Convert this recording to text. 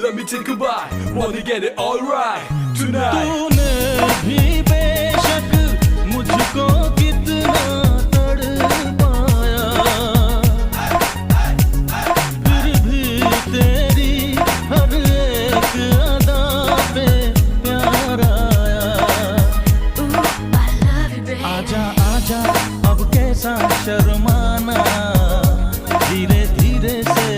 let me take a bite. Wanna get it all right tonight. तूने भी बेशक मुझको कितना तड़पाया, फिर भी तेरी हर एक अदा पे प्यार आया। आजा आजा अब कैसा शर्माना, धीरे धीरे से